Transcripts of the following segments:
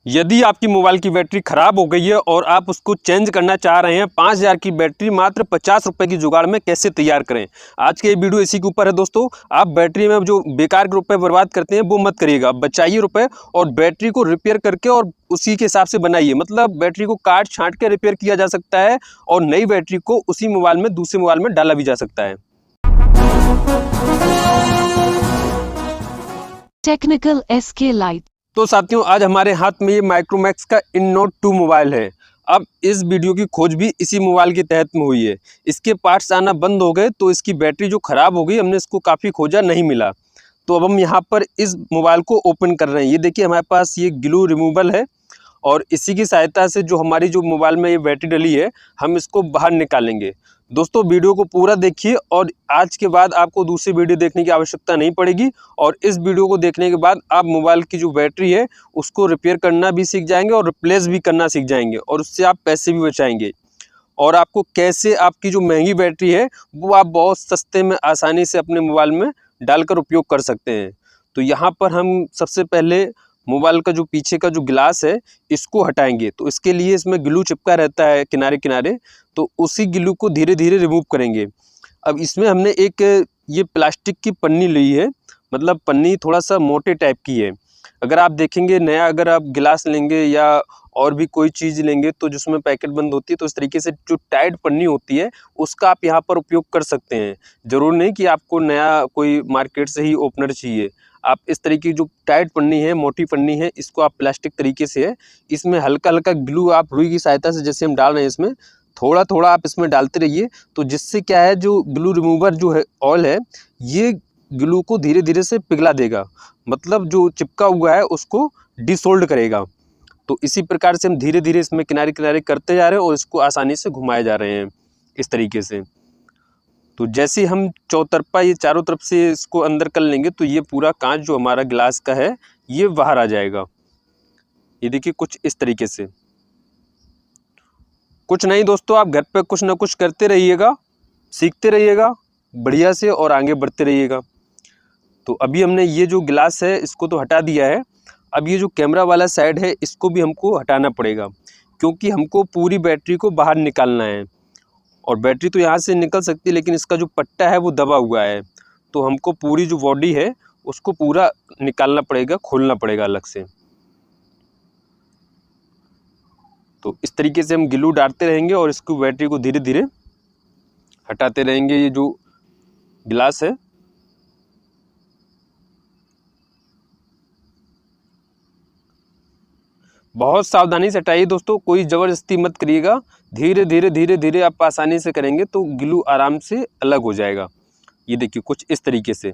यदि आपकी मोबाइल की बैटरी ख़राब हो गई है और आप उसको चेंज करना चाह रहे हैं, 5000 की बैटरी मात्र 50 रुपये की जुगाड़ में कैसे तैयार करें। आज के ये वीडियो इसी के ऊपर है दोस्तों। आप बैटरी में जो बेकार के रुपए बर्बाद करते हैं वो मत करिएगा, बचाइए रुपए और बैटरी को रिपेयर करके और उसी के हिसाब से बनाइए। मतलब बैटरी को काट छाँट के रिपेयर किया जा सकता है और नई बैटरी को उसी मोबाइल में दूसरे मोबाइल में डाला भी जा सकता है। Technical SK light. तो साथियों, आज हमारे हाथ में ये माइक्रोमैक्स का InNote 2 मोबाइल है। अब इस वीडियो की खोज भी इसी मोबाइल के तहत में हुई है। इसके पार्ट्स आना बंद हो गए तो इसकी बैटरी जो ख़राब हो गई, हमने इसको काफ़ी खोजा, नहीं मिला। तो अब हम यहाँ पर इस मोबाइल को ओपन कर रहे हैं। ये देखिए हमारे पास ये ग्लू रिमूवल है और इसी की सहायता से जो हमारी जो मोबाइल में ये बैटरी डली है, हम इसको बाहर निकालेंगे। दोस्तों, वीडियो को पूरा देखिए और आज के बाद आपको दूसरी वीडियो देखने की आवश्यकता नहीं पड़ेगी और इस वीडियो को देखने के बाद आप मोबाइल की जो बैटरी है उसको रिपेयर करना भी सीख जाएंगे और रिप्लेस भी करना सीख जाएंगे और उससे आप पैसे भी बचाएंगे। और आपको कैसे आपकी जो महंगी बैटरी है वो आप बहुत सस्ते में आसानी से अपने मोबाइल में डालकर उपयोग कर सकते हैं। तो यहाँ पर हम सबसे पहले मोबाइल का जो पीछे का जो ग्लास है इसको हटाएंगे। तो इसके लिए इसमें ग्लू चिपका रहता है किनारे किनारे, तो उसी ग्लू को धीरे धीरे रिमूव करेंगे। अब इसमें हमने एक ये प्लास्टिक की पन्नी ली है, मतलब पन्नी थोड़ा सा मोटे टाइप की है। अगर आप देखेंगे नया अगर आप गिलास लेंगे या और भी कोई चीज़ लेंगे तो जिसमें पैकेट बंद होती है, तो इस तरीके से जो टाइट पन्नी होती है उसका आप यहाँ पर उपयोग कर सकते हैं। ज़रूर नहीं कि आपको नया कोई मार्केट से ही ओपनर चाहिए। आप इस तरीके की जो टाइट पन्नी है, मोटी पन्नी है, इसको आप प्लास्टिक तरीके से है, इसमें हल्का हल्का ग्लू आप रुई की सहायता से जैसे हम डाल रहे हैं इसमें थोड़ा थोड़ा आप इसमें डालते रहिए। तो जिससे क्या है, जो ग्लू रिमूवर जो है ऑयल है, ये ग्लू को धीरे धीरे से पिघला देगा, मतलब जो चिपका हुआ है उसको डिसोल्ड करेगा। तो इसी प्रकार से हम धीरे धीरे इसमें किनारे किनारे करते जा रहे हैं और इसको आसानी से घुमाए जा रहे हैं इस तरीके से। तो जैसे हम चौतरफा ये चारों तरफ से इसको अंदर कर लेंगे तो ये पूरा कांच जो हमारा गिलास का है ये बाहर आ जाएगा। ये देखिए कुछ इस तरीके से। कुछ नहीं दोस्तों, आप घर पे कुछ ना कुछ करते रहिएगा, सीखते रहिएगा बढ़िया से और आगे बढ़ते रहिएगा। तो अभी हमने ये जो गिलास है इसको तो हटा दिया है। अब ये जो कैमरा वाला साइड है इसको भी हमको हटाना पड़ेगा, क्योंकि हमको पूरी बैटरी को बाहर निकालना है। और बैटरी तो यहाँ से निकल सकती है लेकिन इसका जो पट्टा है वो दबा हुआ है, तो हमको पूरी जो बॉडी है उसको पूरा निकालना पड़ेगा, खोलना पड़ेगा अलग से। तो इस तरीके से हम ग्लू डालते रहेंगे और इसको बैटरी को धीरे धीरे हटाते रहेंगे। ये जो गिलास है बहुत सावधानी से हटाइए दोस्तों, कोई ज़बरदस्ती मत करिएगा। धीरे धीरे धीरे धीरे आप आसानी से करेंगे तो ग्लू आराम से अलग हो जाएगा। ये देखिए कुछ इस तरीके से।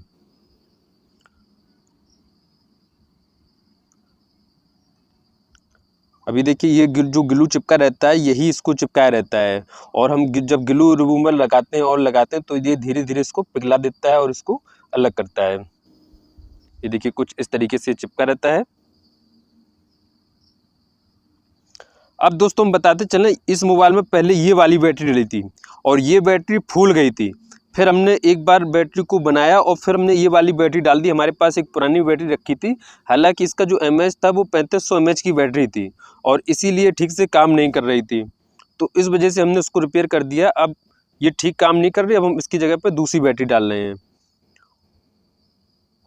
अभी देखिए ये जो ग्लू चिपका रहता है यही इसको चिपकाया रहता है, और हम जब ग्लू रिमूवर लगाते हैं और लगाते हैं तो ये धीरे धीरे इसको पिघला देता है और इसको अलग करता है। ये देखिए कुछ इस तरीके से चिपका रहता है। अब दोस्तों हम बताते चलें, इस मोबाइल में पहले ये वाली बैटरी डली थी और ये बैटरी फूल गई थी। फिर हमने एक बार बैटरी को बनाया और फिर हमने ये वाली बैटरी डाल दी। हमारे पास एक पुरानी बैटरी रखी थी, हालांकि इसका जो mAh था वो 3500 mAh की बैटरी थी और इसीलिए ठीक से काम नहीं कर रही थी। तो इस वजह से हमने उसको रिपेयर कर दिया। अब ये ठीक काम नहीं कर रही, अब हम इसकी जगह पर दूसरी बैटरी डाल रहे हैं।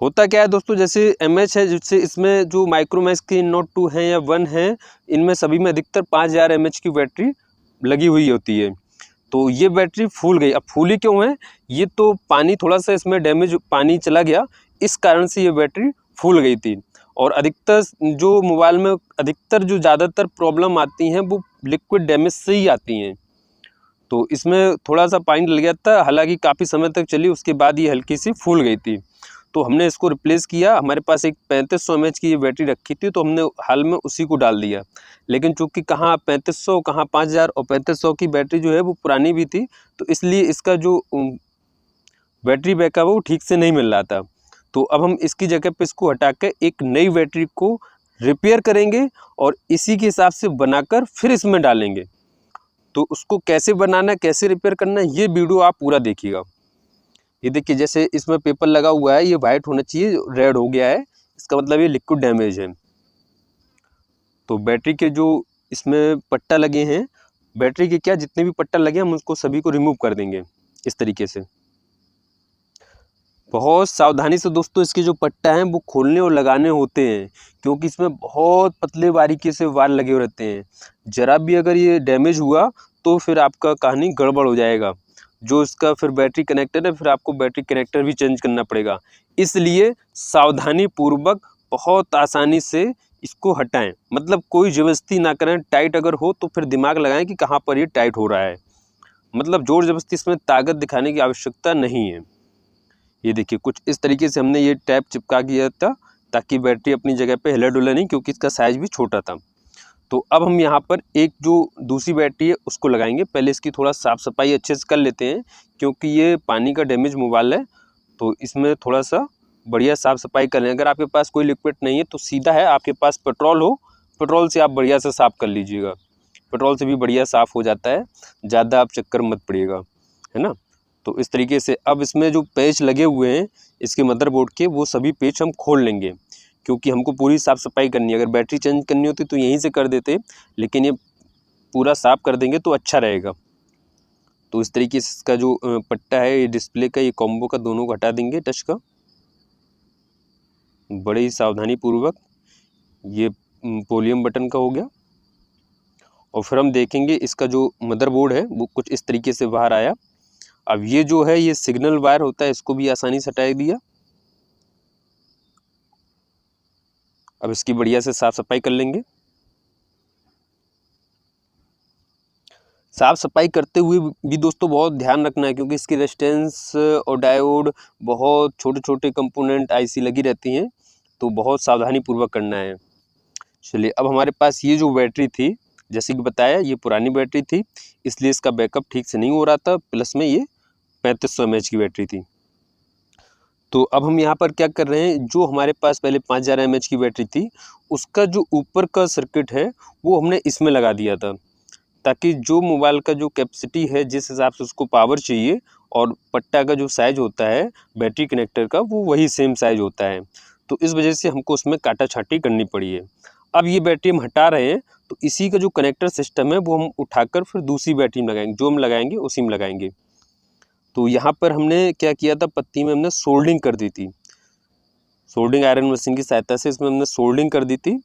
होता क्या है दोस्तों, जैसे mAh है, जिससे इसमें जो माइक्रोमैक्स की InNote 2 है या 1 है, इनमें सभी में अधिकतर 5000 mAh की बैटरी लगी हुई होती है। तो ये बैटरी फूल गई। अब फूली क्यों है, ये तो पानी थोड़ा सा इसमें डैमेज पानी चला गया, इस कारण से ये बैटरी फूल गई थी। और अधिकतर जो मोबाइल में अधिकतर जो ज़्यादातर प्रॉब्लम आती हैं वो लिक्विड डैमेज से ही आती हैं। तो इसमें थोड़ा सा पानी लग गया था, हालांकि काफ़ी समय तक चली, उसके बाद ये हल्की सी फूल गई थी। तो हमने इसको रिप्लेस किया। हमारे पास एक 3500 mAh की ये बैटरी रखी थी तो हमने हाल में उसी को डाल दिया। लेकिन चूंकि कहाँ 3500 कहाँ 5000 और 3500 की बैटरी जो है वो पुरानी भी थी, तो इसलिए इसका जो बैटरी बैकअप है वो ठीक से नहीं मिल रहा था। तो अब हम इसकी जगह पे इसको हटा के एक नई बैटरी को रिपेयर करेंगे और इसी के हिसाब से बनाकर फिर इसमें डालेंगे। तो उसको कैसे बनाना, कैसे रिपेयर करना, ये वीडियो आप पूरा देखिएगा। ये देखिए जैसे इसमें पेपर लगा हुआ है, ये वाइट होना चाहिए, रेड हो गया है, इसका मतलब ये लिक्विड डैमेज है। तो बैटरी के जो इसमें पट्टा लगे हैं, बैटरी के क्या जितने भी पट्टा लगे हम उसको सभी को रिमूव कर देंगे इस तरीके से। बहुत सावधानी से दोस्तों इसके जो पट्टा हैं वो खोलने और लगाने होते हैं, क्योंकि इसमें बहुत पतले बारीकी से वायर लगे हुए रहते हैं। ज़रा भी अगर ये डैमेज हुआ तो फिर आपका कहानी गड़बड़ हो जाएगा। जो इसका फिर बैटरी कनेक्टर है, फिर आपको बैटरी कनेक्टर भी चेंज करना पड़ेगा। इसलिए सावधानी पूर्वक बहुत आसानी से इसको हटाएं, मतलब कोई ज़बरदस्ती ना करें। टाइट अगर हो तो फिर दिमाग लगाएं कि कहाँ पर ये टाइट हो रहा है, मतलब ज़ोर ज़बरदस्ती इसमें ताकत दिखाने की आवश्यकता नहीं है। ये देखिए कुछ इस तरीके से हमने ये टैप चिपका दिया था ताकि बैटरी अपनी जगह पे हिले डुले नहीं, क्योंकि इसका साइज़ भी छोटा था। तो अब हम यहाँ पर एक जो दूसरी बैटरी है उसको लगाएंगे। पहले इसकी थोड़ा साफ़ सफाई अच्छे से कर लेते हैं, क्योंकि ये पानी का डैमेज मोबाइल है, तो इसमें थोड़ा सा बढ़िया साफ़ सफाई कर लें। अगर आपके पास कोई लिक्विड नहीं है तो सीधा है, आपके पास पेट्रोल हो, पेट्रोल से आप बढ़िया से साफ़ कर लीजिएगा। पेट्रोल से भी बढ़िया साफ़ हो जाता है, ज़्यादा आप चक्कर मत पड़िएगा, है ना। तो इस तरीके से अब इसमें जो पेच लगे हुए हैं इसके मदरबोर्ड के, वो सभी पेच हम खोल लेंगे, क्योंकि हमको पूरी साफ़ सफाई करनी है। अगर बैटरी चेंज करनी होती तो यहीं से कर देते, लेकिन ये पूरा साफ़ कर देंगे तो अच्छा रहेगा। तो इस तरीके से इसका जो पट्टा है, ये डिस्प्ले का, ये कॉम्बो का, दोनों को हटा देंगे टच का, बड़े ही सावधानी पूर्वक। ये वॉल्यूम बटन का हो गया। और फिर हम देखेंगे इसका जो मदरबोर्ड है वो कुछ इस तरीके से बाहर आया। अब ये जो है ये सिग्नल वायर होता है, इसको भी आसानी से हटा दिया। अब इसकी बढ़िया से साफ़ सफाई कर लेंगे। साफ़ सफाई करते हुए भी दोस्तों बहुत ध्यान रखना है, क्योंकि इसकी रेजिस्टेंस और डायोड, बहुत छोटे छोटे कंपोनेंट आईसी लगी रहती हैं, तो बहुत सावधानी पूर्वक करना है। चलिए अब हमारे पास ये जो बैटरी थी, जैसे कि बताया ये पुरानी बैटरी थी, इसलिए इसका बैकअप ठीक से नहीं हो रहा था, प्लस में ये 3500 mAh की बैटरी थी। तो अब हम यहाँ पर क्या कर रहे हैं, जो हमारे पास पहले 5000 mAh की बैटरी थी, उसका जो ऊपर का सर्किट है वो हमने इसमें लगा दिया था, ताकि जो मोबाइल का जो कैपेसिटी है, जिस हिसाब से उसको पावर चाहिए, और पट्टा का जो साइज़ होता है बैटरी कनेक्टर का, वो वही सेम साइज़ होता है। तो इस वजह से हमको उसमें काटा छाँटी करनी पड़ी है। अब ये बैटरी हम हटा रहे हैं, तो इसी का जो कनेक्टर सिस्टम है वो हम उठाकर फिर दूसरी बैटरी में लगाएंगे, जो हम लगाएंगे उसी में लगाएंगे। तो यहाँ पर हमने क्या किया था, पत्ती में हमने सोल्डिंग कर दी थी, सोल्डिंग आयरन मशीन की सहायता से इसमें हमने सोल्डिंग कर दी थी,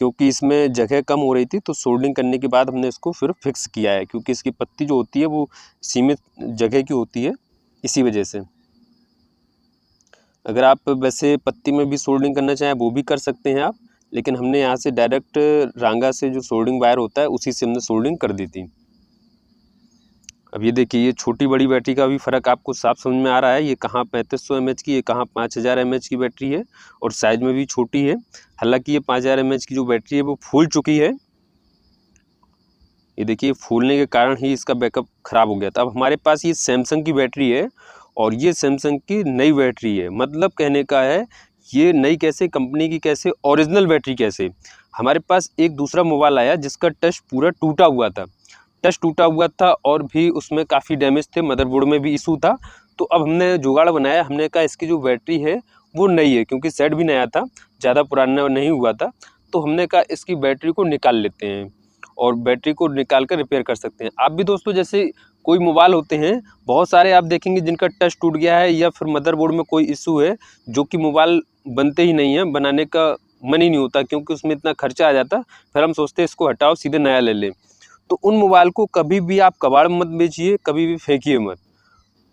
क्योंकि इसमें जगह कम हो रही थी। तो सोल्डिंग करने के बाद हमने इसको फिर फिक्स किया है, क्योंकि इसकी पत्ती जो होती है वो सीमित जगह की होती है, इसी वजह से। अगर आप वैसे पत्ती में भी सोल्डिंग करना चाहें वो भी कर सकते हैं आप, लेकिन हमने यहाँ से डायरेक्ट रांगा से जो सोल्डिंग वायर होता है उसी से हमने सोल्डिंग कर दी थी। अब ये देखिए, ये छोटी बड़ी बैटरी का भी फ़र्क आपको साफ समझ में आ रहा है। ये कहाँ 3500 mAh की, ये कहाँ 5000 mAh की बैटरी है, और साइज़ में भी छोटी है। हालांकि ये 5000 mAh की जो बैटरी है वो फूल चुकी है। ये देखिए, फूलने के कारण ही इसका बैकअप ख़राब हो गया था। अब हमारे पास ये सैमसंग की बैटरी है, और ये सैमसंग की नई बैटरी है। मतलब कहने का है, ये नई कैसे, कंपनी की कैसे, ओरिजिनल बैटरी कैसे। हमारे पास एक दूसरा मोबाइल आया जिसका टच पूरा टूटा हुआ था, टच टूटा हुआ था, और भी उसमें काफ़ी डैमेज थे, मदरबोर्ड में भी इशू था। तो अब हमने जुगाड़ बनाया, हमने कहा इसकी जो बैटरी है वो नई है, क्योंकि सेट भी नया था, ज़्यादा पुराना नहीं हुआ था। तो हमने कहा इसकी बैटरी को निकाल लेते हैं, और बैटरी को निकाल कर रिपेयर कर सकते हैं। आप भी दोस्तों, जैसे कोई मोबाइल होते हैं बहुत सारे, आप देखेंगे जिनका टच टूट गया है, या फिर मदरबोर्ड में कोई इशू है, जो कि मोबाइल बनते ही नहीं है, बनाने का मन ही नहीं होता, क्योंकि उसमें इतना खर्चा आ जाता। फिर हम सोचते हैं इसको हटाओ, सीधे नया ले लें। तो उन मोबाइल को कभी भी आप कबाड़ में मत बेचिए, कभी भी फेंकिए मत।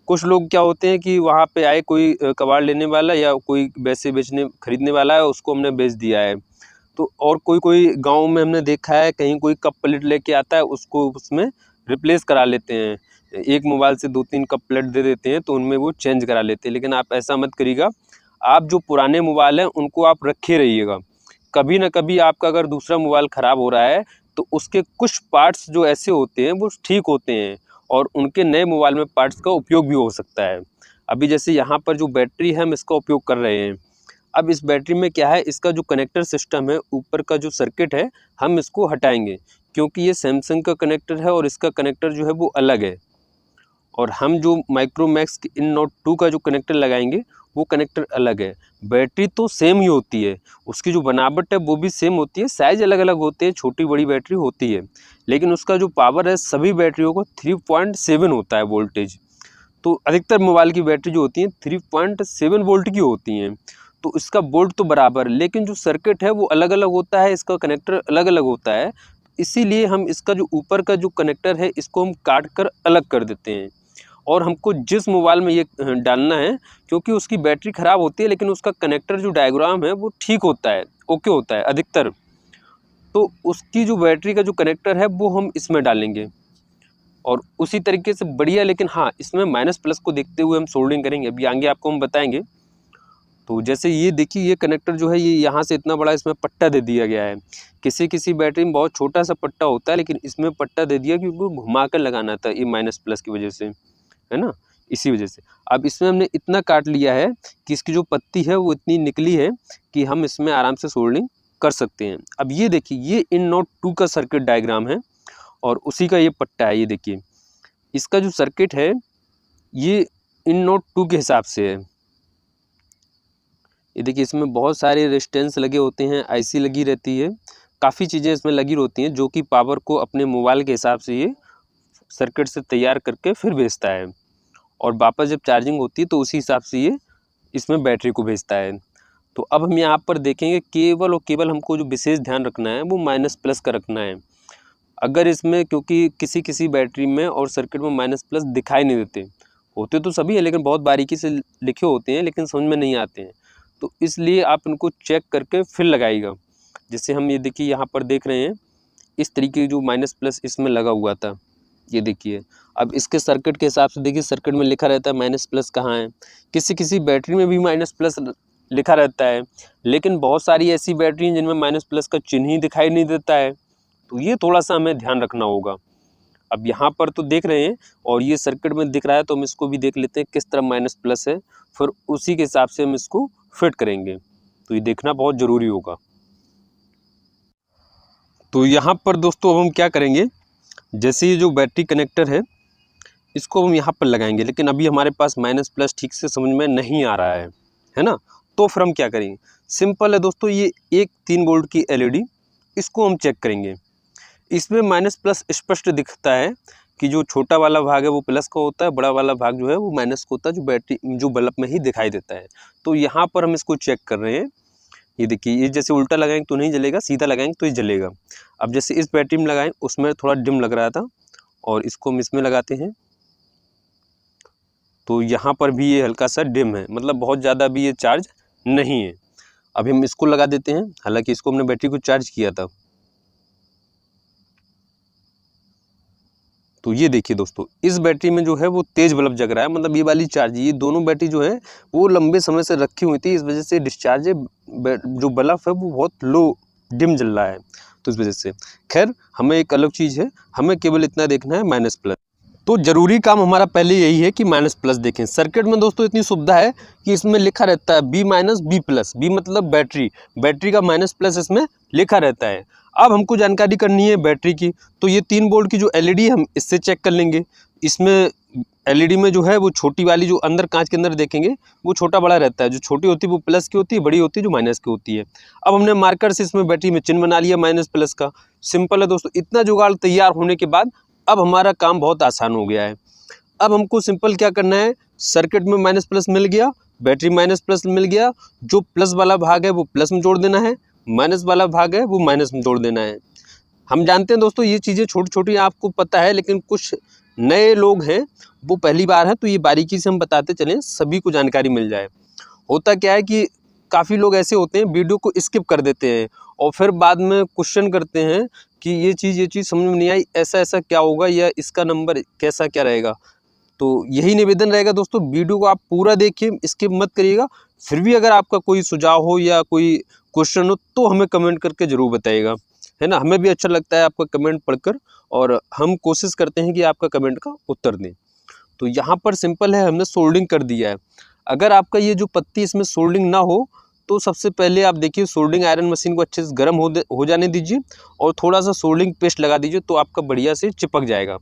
कुछ लोग क्या होते हैं कि वहाँ पे आए कोई कबाड़ लेने वाला, या कोई वैसे बेचने खरीदने वाला है, उसको हमने बेच दिया है। तो और कोई गांव में हमने देखा है, कहीं कोई कप प्लेट लेके आता है, उसको उसमें रिप्लेस करा लेते हैं। एक मोबाइल से 2-3 कप प्लेट दे देते हैं, तो उनमें वो चेंज करा लेते हैं। लेकिन आप ऐसा मत करिएगा। आप जो पुराने मोबाइल हैं उनको आप रखे रहिएगा। कभी ना कभी आपका अगर दूसरा मोबाइल ख़राब हो रहा है, तो उसके कुछ पार्ट्स जो ऐसे होते हैं वो ठीक होते हैं, और उनके नए मोबाइल में पार्ट्स का उपयोग भी हो सकता है। अभी जैसे यहाँ पर जो बैटरी है हम इसका उपयोग कर रहे हैं। अब इस बैटरी में क्या है, इसका जो कनेक्टर सिस्टम है, ऊपर का जो सर्किट है, हम इसको हटाएंगे, क्योंकि ये सैमसंग का कनेक्टर है और इसका कनेक्टर जो है वो अलग है। और हम जो माइक्रोमैक्स के इन नोट 2 का जो कनेक्टर लगाएंगे वो कनेक्टर अलग है। बैटरी तो सेम ही होती है, उसकी जो बनावट है वो भी सेम होती है, साइज़ अलग अलग होते हैं, छोटी बड़ी बैटरी होती है, लेकिन उसका जो पावर है सभी बैटरियों को 3.7 होता है वोल्टेज। तो अधिकतर मोबाइल की बैटरी जो होती हैं 3.7 वोल्ट की होती हैं, तो इसका वोल्ट तो बराबर, लेकिन जो सर्किट है वो अलग अलग होता है, इसका कनेक्टर अलग अलग होता है। इसीलिए हम इसका जो ऊपर का जो कनेक्टर है इसको हम काट कर अलग कर देते हैं। और हमको जिस मोबाइल में ये डालना है, क्योंकि उसकी बैटरी ख़राब होती है लेकिन उसका कनेक्टर जो डायग्राम है वो ठीक होता है, ओके होता है अधिकतर, तो उसकी जो बैटरी का जो कनेक्टर है वो हम इसमें डालेंगे और उसी तरीके से बढ़िया। लेकिन हाँ, इसमें माइनस प्लस को देखते हुए हम सोल्डरिंग करेंगे, अभी आगे आपको हम बताएंगे। तो जैसे ये देखिए, ये कनेक्टर जो है ये यहाँ से इतना बड़ा इसमें पट्टा दे दिया गया है। किसी किसी बैटरी में बहुत छोटा सा पट्टा होता है, लेकिन इसमें पट्टा दे दिया क्योंकि घुमा कर लगाना था, ये माइनस प्लस की वजह से, है ना, इसी वजह से। अब इसमें हमने इतना काट लिया है कि इसकी जो पत्ती है वो इतनी निकली है कि हम इसमें आराम से सोल्डरिंग कर सकते हैं। अब ये देखिए, ये इन नोट 2 का सर्किट डायग्राम है और उसी का ये पट्टा है। ये देखिए, इसका जो सर्किट है ये इन नोट 2 के हिसाब से है। ये देखिए, इसमें बहुत सारे रेजिस्टेंस लगे होते हैं, आईसी लगी रहती है, काफ़ी चीज़ें इसमें लगी होती हैं जो कि पावर को अपने मोबाइल के हिसाब से ये सर्किट से तैयार करके फिर भेजता है और वापस जब चार्जिंग होती है तो उसी हिसाब से ये इसमें बैटरी को भेजता है। तो अब हम यहाँ पर देखेंगे, केवल और केवल हमको जो विशेष ध्यान रखना है वो माइनस प्लस का रखना है। अगर इसमें, क्योंकि किसी किसी बैटरी में और सर्किट में माइनस प्लस दिखाई नहीं देते, होते तो सभी हैं लेकिन बहुत बारीकी से लिखे होते हैं लेकिन समझ में नहीं आते हैं, तो इसलिए आप इनको चेक करके फिर लगाइएगा। जैसे हम ये देखिए यहाँ पर देख रहे हैं, इस तरीके की जो माइनस प्लस इसमें लगा हुआ था, ये देखिए। अब इसके सर्किट के हिसाब से देखिए, सर्किट में लिखा रहता है माइनस प्लस कहाँ है। किसी किसी बैटरी में भी माइनस प्लस लिखा रहता है, लेकिन बहुत सारी ऐसी बैटरी हैं जिनमें माइनस प्लस का चिन्ह ही दिखाई नहीं देता है, तो ये थोड़ा सा हमें ध्यान रखना होगा। अब यहाँ पर तो देख रहे हैं और ये सर्किट में दिख रहा है, तो हम इसको भी देख लेते हैं किस तरह माइनस प्लस है, फिर उसी के हिसाब से हम इसको फिट करेंगे। तो ये देखना बहुत ज़रूरी होगा। तो यहाँ पर दोस्तों अब हम क्या करेंगे, जैसे ये जो बैटरी कनेक्टर है इसको हम यहाँ पर लगाएंगे, लेकिन अभी हमारे पास माइनस प्लस ठीक से समझ में नहीं आ रहा है ना। तो फिर हम क्या करेंगे, सिंपल है दोस्तों, ये एक 3 वोल्ट की एलईडी, इसको हम चेक करेंगे। इसमें माइनस प्लस स्पष्ट दिखता है कि जो छोटा वाला भाग है वो प्लस का होता है, बड़ा वाला भाग जो है वो माइनस का होता है, जो बैटरी जो बल्ब में ही दिखाई देता है। तो यहाँ पर हम इसको चेक कर रहे हैं। ये देखिए, ये जैसे उल्टा लगाएंगे तो नहीं जलेगा, सीधा लगाएंगे तो ये जलेगा। अब जैसे इस बैटरी में लगाएं, उसमें थोड़ा डिम लग रहा था और इसको हम इसमें लगाते हैं, तो यहाँ पर भी ये हल्का सा डिम है, मतलब बहुत ज़्यादा भी ये चार्ज नहीं है। अभी हम इसको लगा देते हैं, हालांकि इसको हमने बैटरी को चार्ज किया था। तो ये देखिए दोस्तों, इस बैटरी में जो है वो तेज़ बल्ब जग रहा है, मतलब ये वाली चार्ज, ये दोनों बैटरी जो है वो लंबे समय से रखी हुई थी, इस वजह से डिस्चार्ज जो बल्ब है वो बहुत लो डिम जल रहा है, तो इस वजह से। खैर, हमें एक अलग चीज़ है, हमें केवल इतना देखना है माइनस प्लस। तो ज़रूरी काम हमारा पहले यही है कि माइनस प्लस देखें। सर्किट में दोस्तों इतनी सुविधा है कि इसमें लिखा रहता है B minus B plus, B मतलब बैटरी, बैटरी का माइनस प्लस इसमें लिखा रहता है। अब हमको जानकारी करनी है बैटरी की, तो ये 3 वोल्ट की जो एलईडी हम इससे चेक कर लेंगे। इसमें एलईडी में जो है वो छोटी वाली जो अंदर कांच के अंदर देखेंगे वो छोटा बड़ा रहता है, जो छोटी होती है वो प्लस की होती है, बड़ी होती है जो माइनस की होती है। अब हमने मार्कर से इसमें बैटरी में चिन्ह बना लिया माइनस प्लस का। सिंपल है दोस्तों, इतना जुगाड़ तैयार होने के बाद अब हमारा काम बहुत आसान हो गया है। अब हमको सिंपल क्या करना है, सर्किट में माइनस प्लस मिल गया, बैटरी माइनस प्लस मिल गया, जो प्लस वाला भाग है वो प्लस में जोड़ देना है, माइनस वाला भाग है वो माइनस में जोड़ देना है। हम जानते हैं दोस्तों ये चीज़ें छोटी छोटी आपको पता है, लेकिन कुछ नए लोग हैं वो पहली बार है, तो ये बारीकी से हम बताते चलें, सभी को जानकारी मिल जाए। होता क्या है कि काफ़ी लोग ऐसे होते हैं वीडियो को स्किप कर देते हैं और फिर बाद में क्वेश्चन करते हैं कि ये चीज़ समझ में नहीं आई, ऐसा ऐसा क्या होगा या इसका नंबर कैसा क्या रहेगा। तो यही निवेदन रहेगा दोस्तों, वीडियो को आप पूरा देखिए, स्किप मत करिएगा। फिर भी अगर आपका कोई सुझाव हो या कोई क्वेश्चन हो तो हमें कमेंट करके ज़रूर बताइएगा, है ना। हमें भी अच्छा लगता है आपका कमेंट पढ़कर और हम कोशिश करते हैं कि आपका कमेंट का उत्तर दें। तो यहाँ पर सिंपल है, हमने सोल्डिंग कर दिया है। अगर आपका ये जो पत्ती इसमें सोल्डिंग ना हो तो सबसे पहले आप देखिए सोल्डिंग आयरन मशीन को अच्छे से गर्म हो जाने दीजिए और थोड़ा सा सोल्डिंग पेस्ट लगा दीजिए, तो आपका बढ़िया से चिपक जाएगा।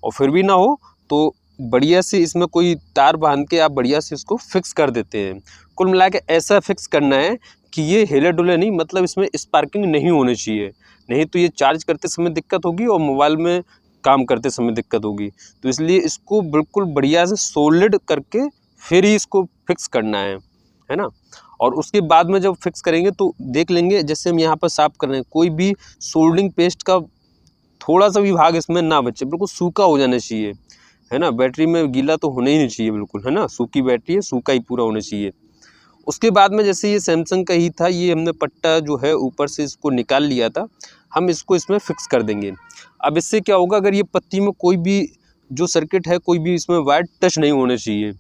और फिर भी ना हो तो बढ़िया से इसमें कोई तार बांध के आप बढ़िया से इसको फिक्स कर देते हैं। कुल मिला के ऐसा फिक्स करना है कि ये हिले डुले नहीं, मतलब इसमें स्पार्किंग नहीं होनी चाहिए, नहीं तो ये चार्ज करते समय दिक्कत होगी और मोबाइल में काम करते समय दिक्कत होगी। तो इसलिए इसको बिल्कुल बढ़िया से सोलिड करके फिर ही इसको फिक्स करना है ना। और उसके बाद में जब फिक्स करेंगे तो देख लेंगे, जैसे हम यहाँ पर साफ़ कर रहे हैं, कोई भी सोल्डरिंग पेस्ट का थोड़ा सा भी भाग इसमें ना बचे, बिल्कुल सूखा हो जाना चाहिए, है ना। बैटरी में गीला तो होना ही नहीं चाहिए बिल्कुल, है ना। सूखी बैटरी है, सूखा ही पूरा होना चाहिए। उसके बाद में जैसे ये सैमसंग का ही था, ये हमने पट्टा जो है ऊपर से इसको निकाल लिया था, हम इसको इसमें फिक्स कर देंगे। अब इससे क्या होगा, अगर ये पत्ती में कोई भी जो सर्किट है, कोई भी इसमें वायर टच नहीं होना चाहिए,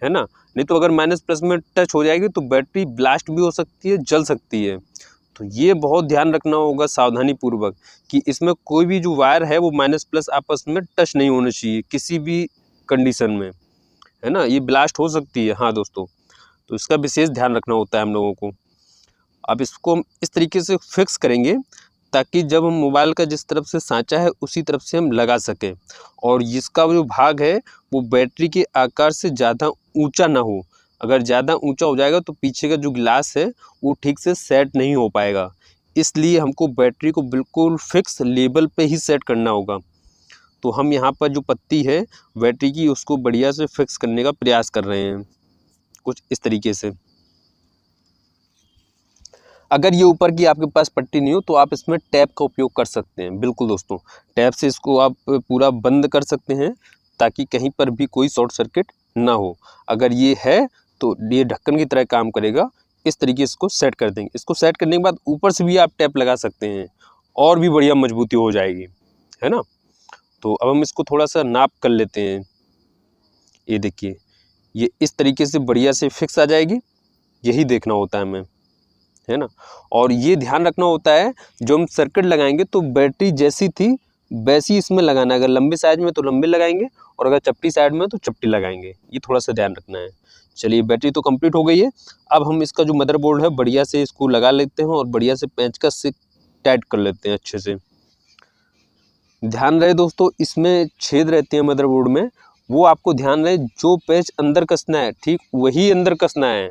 है ना। नहीं तो अगर माइनस प्लस में टच हो जाएगी तो बैटरी ब्लास्ट भी हो सकती है, जल सकती है। तो ये बहुत ध्यान रखना होगा सावधानी पूर्वक कि इसमें कोई भी जो वायर है वो माइनस प्लस आपस में टच नहीं होना चाहिए किसी भी कंडीशन में, है ना। ये ब्लास्ट हो सकती है, हाँ दोस्तों। तो इसका विशेष ध्यान रखना होता है हम लोगों को। अब इसको हम इस तरीके से फिक्स करेंगे ताकि जब हम मोबाइल का जिस तरफ से सांचा है उसी तरफ से हम लगा सकें, और इसका जो भाग है वो बैटरी के आकार से ज़्यादा ऊंचा ना हो। अगर ज़्यादा ऊंचा हो जाएगा तो पीछे का जो ग्लास है वो ठीक से सेट नहीं हो पाएगा। इसलिए हमको बैटरी को बिल्कुल फिक्स लेवल पे ही सेट करना होगा। तो हम यहाँ पर जो पत्ती है बैटरी की उसको बढ़िया से फिक्स करने का प्रयास कर रहे हैं, कुछ इस तरीके से। अगर ये ऊपर की आपके पास पट्टी नहीं हो तो आप इसमें टैप का उपयोग कर सकते हैं। बिल्कुल दोस्तों, टैप से इसको आप पूरा बंद कर सकते हैं ताकि कहीं पर भी कोई शॉर्ट सर्किट ना हो। अगर ये है तो ये ढक्कन की तरह काम करेगा। इस तरीके से इसको सेट कर देंगे। इसको सेट करने के बाद ऊपर से भी आप टैप लगा सकते हैं और भी बढ़िया मजबूती हो जाएगी, है ना। तो अब हम इसको थोड़ा सा नाप कर लेते हैं। ये देखिए, ये इस तरीके से बढ़िया से फिक्स आ जाएगी। यही देखना होता है हमें, है ना। और ये ध्यान रखना होता है जो हम सर्किट लगाएंगे तो बैटरी जैसी थी वैसी इसमें लगाना है। अगर लंबे साइज में तो लंबे लगाएंगे और अगर चपटी साइड में तो चपटी लगाएंगे। ये थोड़ा सा ध्यान रखना है। चलिए, बैटरी तो कंप्लीट हो गई है। अब हम इसका जो मदरबोर्ड है बढ़िया से इसको लगा लेते हैं और बढ़िया से पेंचकस से टाइट कर लेते हैं अच्छे से। ध्यान रहे दोस्तों, इसमें छेद रहते हैं मदरबोर्ड में, वो आपको ध्यान रहे जो पेंच अंदर कसना है ठीक वही अंदर कसना है।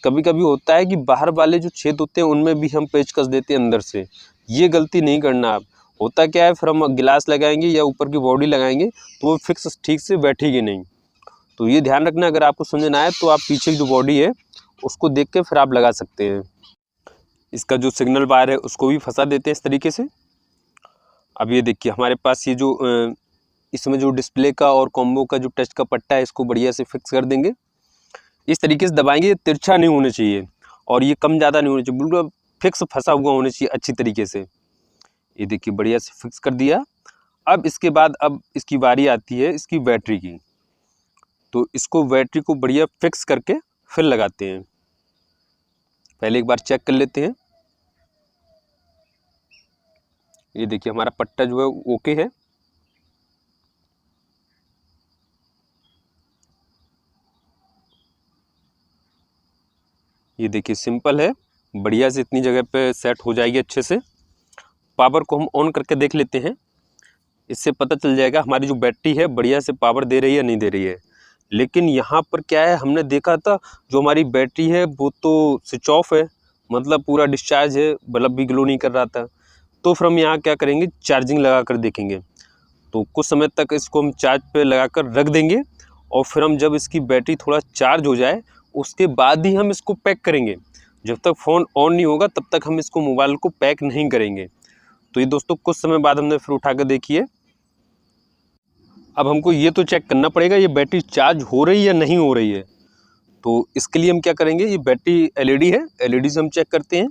कभी कभी होता है कि बाहर वाले जो छेद होते हैं उनमें भी हम पेंच कस देते हैं अंदर से। ये गलती नहीं करना आप। होता क्या है, फिर हम गिलास लगाएंगे या ऊपर की बॉडी लगाएंगे तो वो फिक्स ठीक से बैठेगी नहीं। तो ये ध्यान रखना। अगर आपको समझ ना आए तो आप पीछे की जो बॉडी है उसको देख के फिर आप लगा सकते हैं। इसका जो सिग्नल वायर है उसको भी फंसा देते हैं इस तरीके से। अब ये देखिए, हमारे पास ये जो इसमें जो डिस्प्ले का और कॉम्बो का जो टच का पट्टा है इसको बढ़िया से फिक्स कर देंगे। इस तरीके से दबाएंगे, तिरछा नहीं होना चाहिए और ये कम ज़्यादा नहीं होना चाहिए, बिल्कुल फिक्स फंसा हुआ होना चाहिए अच्छी तरीके से। ये देखिए, बढ़िया से फिक्स कर दिया। अब इसके बाद अब इसकी बारी आती है इसकी बैटरी की। तो इसको बैटरी को बढ़िया फिक्स करके फिर लगाते हैं। पहले एक बार चेक कर लेते हैं। ये देखिए, हमारा पट्टा जो है ओके है। ये देखिए, सिंपल है, बढ़िया से इतनी जगह पे सेट हो जाएगी अच्छे से। पावर को हम ऑन करके देख लेते हैं। इससे पता चल जाएगा हमारी जो बैटरी है बढ़िया से पावर दे रही है या नहीं दे रही है। लेकिन यहाँ पर क्या है, हमने देखा था जो हमारी बैटरी है वो तो स्विच ऑफ है, मतलब पूरा डिस्चार्ज है, बल्ब भी ग्लो नहीं कर रहा था। तो फिर हम यहाँ क्या करेंगे, चार्जिंग लगा कर देखेंगे। तो कुछ समय तक इसको हम चार्ज पे लगा कर रख देंगे और फिर हम जब इसकी बैटरी थोड़ा चार्ज हो जाए उसके बाद ही हम इसको पैक करेंगे। जब तक फ़ोन ऑन नहीं होगा तब तक हम इसको मोबाइल को पैक नहीं करेंगे। तो ये दोस्तों कुछ समय बाद हमने फिर उठा कर देखिए। अब हमको ये तो चेक करना पड़ेगा ये बैटरी चार्ज हो रही है या नहीं हो रही है। तो इसके लिए हम क्या करेंगे, ये बैटरी एलईडी है, एलईडी से हम चेक करते हैं।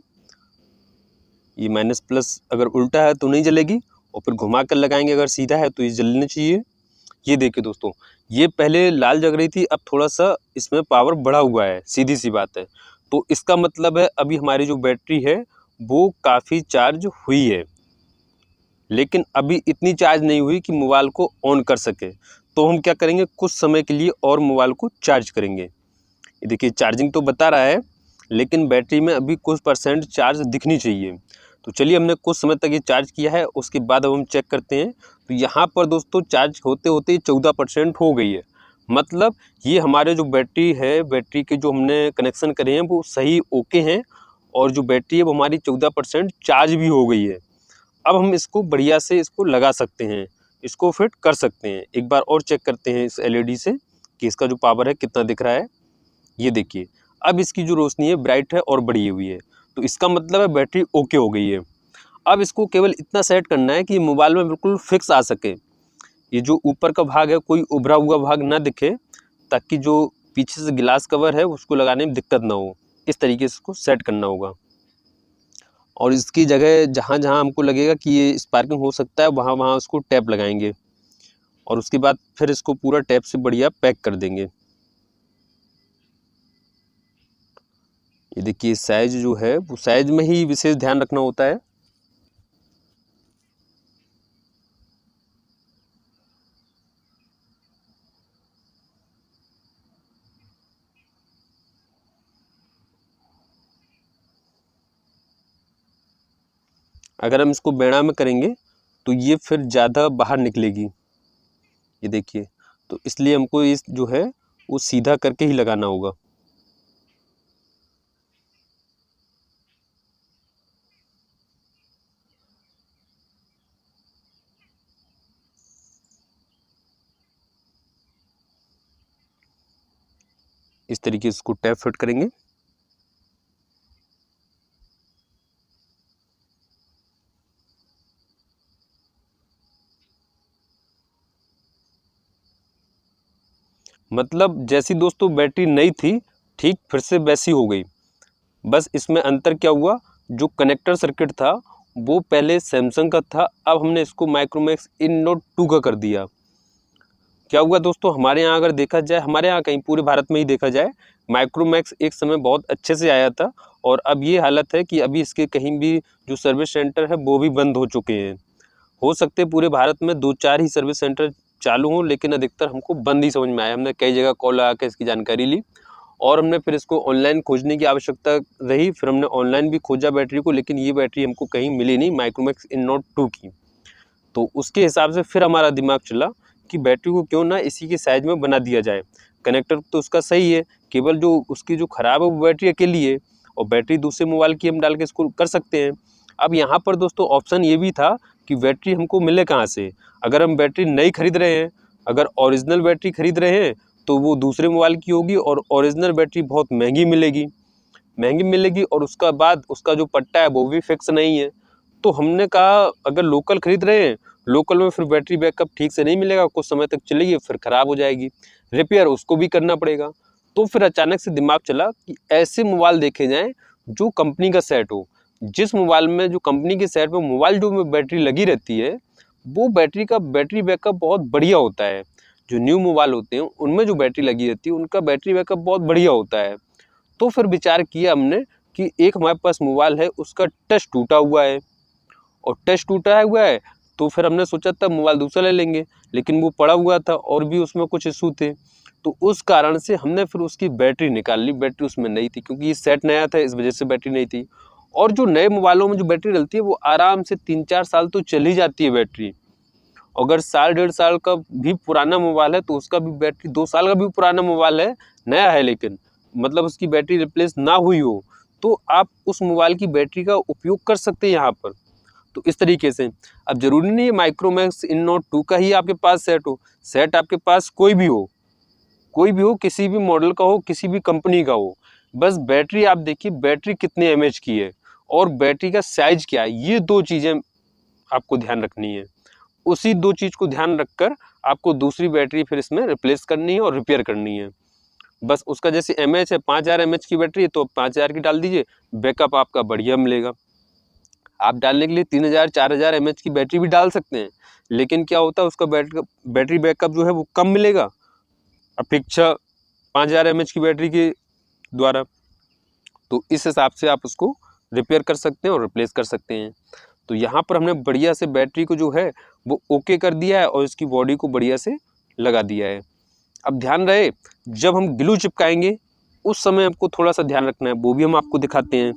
ये माइनस प्लस अगर उल्टा है तो नहीं जलेगी और फिर घुमा कर लगाएंगे, अगर सीधा है तो ये जलनी चाहिए। ये देखिए दोस्तों, ये पहले लाल जग रही थी, अब थोड़ा सा इसमें पावर बढ़ा हुआ है, सीधी सी बात है। तो इसका मतलब है अभी हमारी जो बैटरी है वो काफ़ी चार्ज हुई है, लेकिन अभी इतनी चार्ज नहीं हुई कि मोबाइल को ऑन कर सके। तो हम क्या करेंगे, कुछ समय के लिए और मोबाइल को चार्ज करेंगे। ये देखिए, चार्जिंग तो बता रहा है लेकिन बैटरी में अभी कुछ परसेंट चार्ज दिखनी चाहिए। तो चलिए, हमने कुछ समय तक ये चार्ज किया है, उसके बाद अब हम चेक करते हैं। तो यहाँ पर दोस्तों चार्ज होते होते 14% हो गई है। मतलब ये हमारे जो बैटरी है, बैटरी के जो हमने कनेक्शन करे हैं वो सही ओके हैं और जो बैटरी है वो हमारी 14% चार्ज भी हो गई है। अब हम इसको बढ़िया से इसको लगा सकते हैं, इसको फिट कर सकते हैं। एक बार और चेक करते हैं इस एलईडी से कि इसका जो पावर है कितना दिख रहा है। ये देखिए, अब इसकी जो रोशनी है ब्राइट है और बढ़ी हुई है, तो इसका मतलब है बैटरी ओके हो गई है। अब इसको केवल इतना सेट करना है कि मोबाइल में बिल्कुल फिक्स आ सके। ये जो ऊपर का भाग है कोई उभरा हुआ भाग ना दिखे, ताकि जो पीछे से गिलास कवर है उसको लगाने में दिक्कत ना हो। इस तरीके से इसको सेट करना होगा और इसकी जगह जहाँ जहाँ हमको लगेगा कि ये स्पार्किंग हो सकता है वहाँ वहाँ उसको टैप लगाएंगे और उसके बाद फिर इसको पूरा टैप से बढ़िया पैक कर देंगे। ये देखिए, साइज जो है वो साइज में ही विशेष ध्यान रखना होता है। अगर हम इसको बेड़ा में करेंगे तो ये फिर ज़्यादा बाहर निकलेगी। ये देखिए, तो इसलिए हमको इस जो है वो सीधा करके ही लगाना होगा। इस तरीके से इसको टैप फिट करेंगे। मतलब जैसी दोस्तों बैटरी नई थी, ठीक फिर से वैसी हो गई। बस इसमें अंतर क्या हुआ, जो कनेक्टर सर्किट था वो पहले सैमसंग का था, अब हमने इसको माइक्रोमैक्स इन नोट 2 का कर दिया। क्या हुआ दोस्तों, हमारे यहाँ अगर देखा जाए, हमारे यहाँ कहीं पूरे भारत में ही देखा जाए, माइक्रोमैक्स एक समय बहुत अच्छे से आया था और अब ये हालत है कि अभी इसके कहीं भी जो सर्विस सेंटर है वो भी बंद हो चुके हैं। हो सकते हैं पूरे भारत में 2-4 ही सर्विस सेंटर चालू हों, लेकिन अधिकतर हमको बंद ही समझ में आया। हमने कई जगह कॉल लगा के इसकी जानकारी ली और हमने फिर इसको ऑनलाइन खोजने की आवश्यकता रही। फिर हमने ऑनलाइन भी खोजा बैटरी को, लेकिन ये बैटरी हमको कहीं मिली नहीं माइक्रोमैक्स इन नोट 2 की। तो उसके हिसाब से फिर हमारा दिमाग चला कि बैटरी को क्यों ना इसी के साइज में बना दिया जाए। कनेक्टर तो उसका सही है, केवल जो उसकी जो ख़राब है वो बैटरी अकेली है और बैटरी दूसरे मोबाइल की हम डाल के इसको कर सकते हैं। अब यहाँ पर दोस्तों ऑप्शन ये भी था कि बैटरी हमको मिले कहाँ से। अगर हम बैटरी नई खरीद रहे हैं, अगर ओरिजिनल बैटरी खरीद रहे हैं तो वो दूसरे मोबाइल की होगी और ओरिजिनल बैटरी बहुत महंगी मिलेगी और उसका बाद उसका जो पट्टा है वो भी फिक्स नहीं है। तो हमने कहा अगर लोकल खरीद रहे हैं, लोकल में फिर बैटरी बैकअप ठीक से नहीं मिलेगा, कुछ समय तक चलेगी फिर ख़राब हो जाएगी, रिपेयर उसको भी करना पड़ेगा। तो फिर अचानक से दिमाग चला कि ऐसे मोबाइल देखे जाएँ जो कंपनी का सेट हो। जिस मोबाइल में जो कंपनी के सेट में मोबाइल जो में बैटरी लगी रहती है, वो बैटरी का बैटरी बैकअप बहुत बढ़िया होता है। जो न्यू मोबाइल होते हैं उनमें जो बैटरी लगी रहती है उनका बैटरी बैकअप बहुत बढ़िया होता है। तो फिर विचार किया हमने कि एक हमारे पास मोबाइल है, उसका टच टूटा हुआ है और टच टूटा हुआ है, तो फिर हमने सोचा था मोबाइल दूसरा ले लेंगे, लेकिन वो पड़ा हुआ था और भी उसमें कुछ इशू थे। तो उस कारण से हमने फिर उसकी बैटरी निकाल ली। बैटरी उसमें नहीं थी क्योंकि ये सेट नया था, इस वजह से बैटरी नहीं थी। और जो नए मोबाइलों में जो बैटरी डलती है वो आराम से 3-4 साल तो चल ही जाती है बैटरी। अगर साल 1.5 साल का भी पुराना मोबाइल है तो उसका भी बैटरी, 2 साल का भी पुराना मोबाइल है, नया है लेकिन मतलब उसकी बैटरी रिप्लेस ना हुई हो, तो आप उस मोबाइल की बैटरी का उपयोग कर सकते हैं यहाँ पर। तो इस तरीके से अब ज़रूरी नहीं है माइक्रोमैक्स इन नोट 2 का ही आपके पास सेट हो। सेट आपके पास कोई भी हो, किसी भी मॉडल का हो, किसी भी कंपनी का हो। बस बैटरी आप देखिए, बैटरी कितने एमएच की है और बैटरी का साइज़ क्या है, ये 2 चीज़ें आपको ध्यान रखनी है। उसी 2 चीज़ को ध्यान रखकर आपको दूसरी बैटरी फिर इसमें रिप्लेस करनी है और रिपेयर करनी है। बस उसका जैसे एमएच है, 5000 एमएच की बैटरी है तो 5000 की डाल दीजिए, बैकअप आपका बढ़िया मिलेगा। आप डालने के लिए 3000-4000 एमएच की बैटरी भी डाल सकते हैं, लेकिन क्या होता है उसका बैटरी बैकअप जो है वो कम मिलेगा अपेक्षा 5000 एमएच की बैटरी के द्वारा। तो इस हिसाब से आप उसको रिपेयर कर सकते हैं और रिप्लेस कर सकते हैं। तो यहाँ पर हमने बढ़िया से बैटरी को जो है वो ओके कर दिया है और इसकी बॉडी को बढ़िया से लगा दिया है। अब ध्यान रहे, जब हम ग्लू चिपकाएंगे उस समय आपको थोड़ा सा ध्यान रखना है, वो भी हम आपको दिखाते हैं।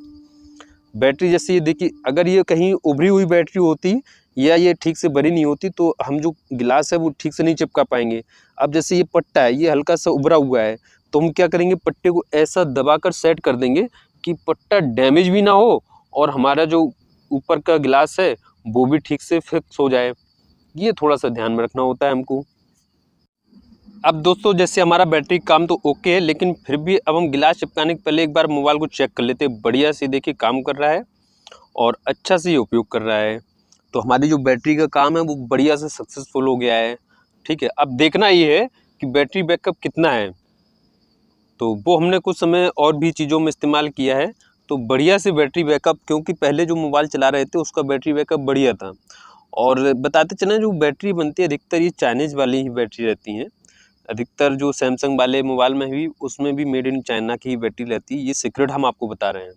बैटरी जैसे ये देखिए, अगर ये कहीं उभरी हुई बैटरी होती या ये ठीक से भरी नहीं होती तो हम जो गिलास है वो ठीक से नहीं चिपका पाएंगे। अब जैसे ये पट्टा है, ये हल्का सा उभरा हुआ है, तो हम क्या करेंगे, पट्टे को ऐसा दबाकर सेट कर देंगे कि पट्टा डैमेज भी ना हो और हमारा जो ऊपर का गिलास है वो भी ठीक से फिक्स हो जाए। ये थोड़ा सा ध्यान में रखना होता है हमको। अब दोस्तों जैसे हमारा बैटरी काम तो ओके है, लेकिन फिर भी अब हम गिलास चिपकाने के पहले एक बार मोबाइल को चेक कर लेते हैं। बढ़िया से देखिए काम कर रहा है और अच्छा से ये उपयोग कर रहा है, तो हमारी जो बैटरी का काम है वो बढ़िया से सक्सेसफुल हो गया है। ठीक है, अब देखना ये है कि बैटरी बैकअप कितना है, तो वो हमने कुछ समय और भी चीज़ों में इस्तेमाल किया है, तो बढ़िया से बैटरी बैकअप, क्योंकि पहले जो मोबाइल चला रहे थे उसका बैटरी बैकअप बढ़िया था। और बताते चलें जो बैटरी बनती है अधिकतर ये चाइनीज़ वाली ही बैटरी रहती हैं। अधिकतर जो सैमसंग वाले मोबाइल में भी, उसमें भी मेड इन चाइना की ही बैटरी रहती है। ये सीक्रेट हम आपको बता रहे हैं,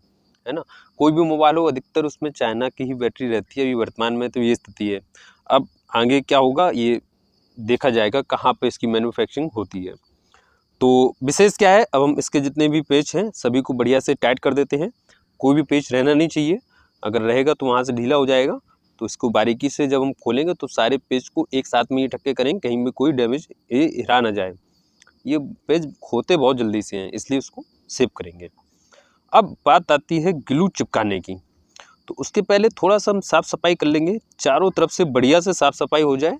है ना। कोई भी मोबाइल हो अधिकतर उसमें चाइना की ही बैटरी रहती है। अभी वर्तमान में तो ये स्थिति है। अब आगे क्या होगा ये देखा जाएगा, कहाँ पे इसकी मैन्युफैक्चरिंग होती है। तो विशेष क्या है, अब हम इसके जितने भी पेच हैं सभी को बढ़िया से टाइट कर देते हैं। कोई भी पेच रहना नहीं चाहिए, अगर रहेगा तो वहाँ से ढीला हो जाएगा। तो इसको बारीकी से जब हम खोलेंगे तो सारे पेज को एक साथ में ही ढक्के करेंगे, कहीं भी कोई डैमेज ये हिरा ना जाए। ये पेज खोते बहुत जल्दी से हैं, इसलिए उसको सेव करेंगे। अब बात आती है ग्लू चिपकाने की, तो उसके पहले थोड़ा सा हम साफ़ सफाई कर लेंगे, चारों तरफ से बढ़िया से साफ़ सफाई हो जाए,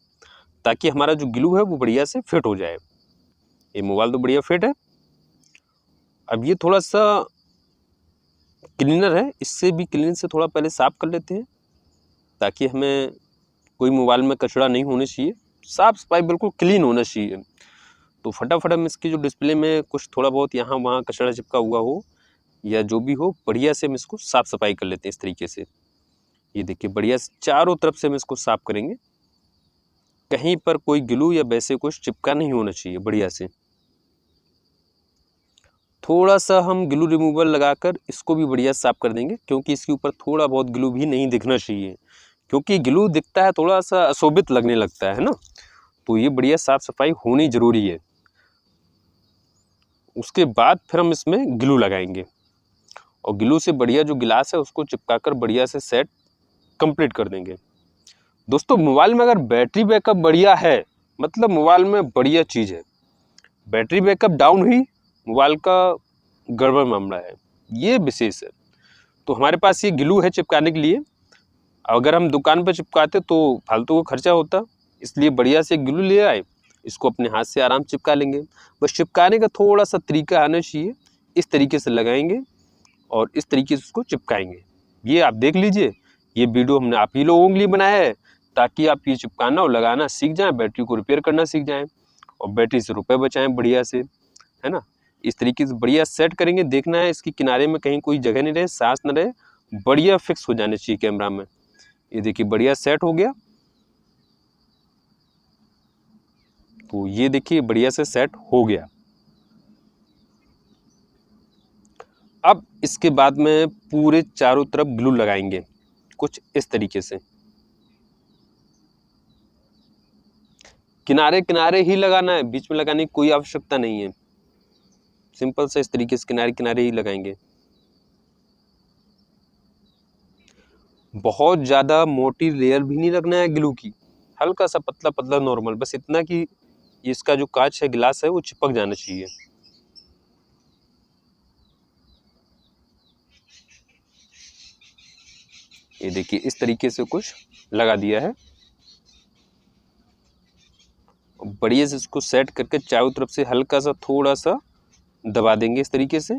ताकि हमारा जो ग्लू है वो बढ़िया से फिट हो जाए। ये मोबाइल तो बढ़िया फिट है। अब ये थोड़ा सा क्लीनर है, इससे भी क्लीन से थोड़ा पहले साफ़ कर लेते हैं, ताकि हमें कोई मोबाइल में कचरा नहीं होना चाहिए, साफ़ सफाई बिल्कुल क्लीन होना चाहिए। तो फटाफट हम इसकी जो डिस्प्ले में कुछ थोड़ा बहुत यहाँ वहाँ कचरा चिपका हुआ हो या जो भी हो, बढ़िया से हम इसको साफ़ सफाई कर लेते हैं इस तरीके से। ये देखिए बढ़िया से चारों तरफ से हम इसको साफ़ करेंगे, कहीं पर कोई ग्लू या वैसे कुछ चिपका नहीं होना चाहिए। बढ़िया से थोड़ा सा हम ग्लू रिमूवर लगाकर इसको भी बढ़िया साफ़ कर देंगे, क्योंकि इसके ऊपर थोड़ा बहुत ग्लू भी नहीं दिखना चाहिए, क्योंकि ग्लू दिखता है थोड़ा सा अशोभित लगने लगता है ना। तो ये बढ़िया साफ़ सफाई होनी ज़रूरी है। उसके बाद फिर हम इसमें ग्लू लगाएंगे और ग्लू से बढ़िया जो गिलास है उसको चिपकाकर बढ़िया से सेट कंप्लीट कर देंगे। दोस्तों मोबाइल में अगर बैटरी बैकअप बढ़िया है, मतलब मोबाइल में बढ़िया चीज़ है। बैटरी बैकअप डाउन हुई, मोबाइल का गड़बड़ मामला है, ये विशेष है। तो हमारे पास ये ग्लू है चिपकाने के लिए। अगर हम दुकान पर चिपकाते तो फालतू का खर्चा होता, इसलिए बढ़िया से ग्लू ले आए, इसको अपने हाथ से आराम चिपका लेंगे। बस चिपकाने का थोड़ा सा तरीका आना चाहिए, इस तरीके से लगाएंगे और इस तरीके से उसको चिपकाएंगे। ये आप देख लीजिए, ये वीडियो हमने आप ही लोगों के लिए बनाया है, ताकि आप ये चिपकाना और लगाना सीख जाएं, बैटरी को रिपेयर करना सीख जाएं और बैटरी से रुपए बचाएं बढ़िया से, है ना। इस तरीके से बढ़िया सेट करेंगे। देखना है इसकी किनारे में कहीं कोई जगह नहीं रहे, सांस न रहे, बढ़िया फिक्स हो जाने चाहिए कैमरा में। ये देखिए बढ़िया सेट हो गया। तो ये देखिए बढ़िया से सेट हो गया। अब इसके बाद में पूरे चारों तरफ ग्लू लगाएंगे कुछ इस तरीके से, किनारे किनारे ही लगाना है, बीच में लगाने की कोई आवश्यकता नहीं है। सिंपल से इस तरीके से किनारे किनारे ही लगाएंगे। बहुत ज़्यादा मोटी लेयर भी नहीं लगना है ग्लू की, हल्का सा पतला पतला नॉर्मल, बस इतना कि इसका जो कांच है, गिलास है, वो चिपक जाना चाहिए। ये देखिए इस तरीके से कुछ लगा दिया है। बढ़िया से इसको सेट करके चारों तरफ से हल्का सा थोड़ा सा दबा देंगे इस तरीके से।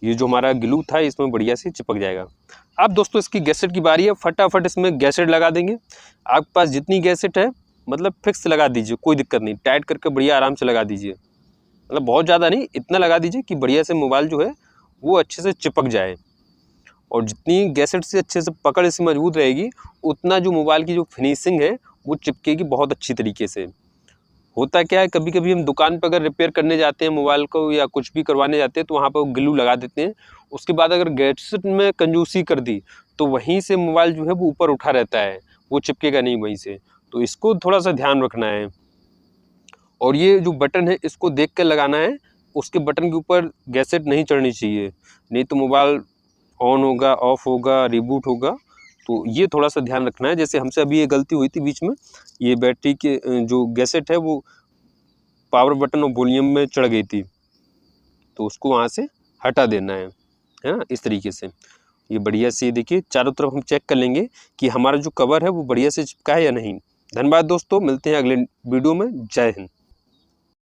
ये जो हमारा ग्लू था इसमें बढ़िया से चिपक जाएगा। अब दोस्तों इसकी गैसेट की बारी है, फटाफट इसमें गैसेट लगा देंगे। आपके पास जितनी गैसेट है मतलब फिक्स लगा दीजिए, कोई दिक्कत नहीं, टाइट करके बढ़िया आराम से लगा दीजिए। मतलब बहुत ज़्यादा नहीं, इतना लगा दीजिए कि बढ़िया से मोबाइल जो है वो अच्छे से चिपक जाए। और जितनी गैसेट से अच्छे से पकड़ इसकी मजबूत रहेगी, उतना जो मोबाइल की जो फिनिशिंग है वो चिपकेगी बहुत अच्छी तरीके से। होता क्या है, कभी कभी हम दुकान पर अगर रिपेयर करने जाते हैं मोबाइल को या कुछ भी करवाने जाते हैं तो वहाँ पर ग्लू लगा देते हैं। उसके बाद अगर गैसेट में कंजूसी कर दी तो वहीं से मोबाइल जो है वो ऊपर उठा रहता है, वो चिपकेगा नहीं वहीं से। तो इसको थोड़ा सा ध्यान रखना है। और ये जो बटन है इसको देख कर लगाना है, उसके बटन के ऊपर गैसेट नहीं चढ़नी चाहिए, नहीं तो मोबाइल ऑन होगा, ऑफ होगा, रिबूट होगा। तो ये थोड़ा सा ध्यान रखना है। जैसे हमसे अभी ये गलती हुई थी बीच में, ये बैटरी के जो गैसेट है वो पावर बटन और वॉल्यूम में चढ़ गई थी, तो उसको वहाँ से हटा देना है ना, इस तरीके से। ये बढ़िया से देखिए चारों तरफ हम चेक कर लेंगे कि हमारा जो कवर है वो बढ़िया से चिपका है या नहीं। धन्यवाद दोस्तों, मिलते हैं अगले वीडियो में। जय हिंद।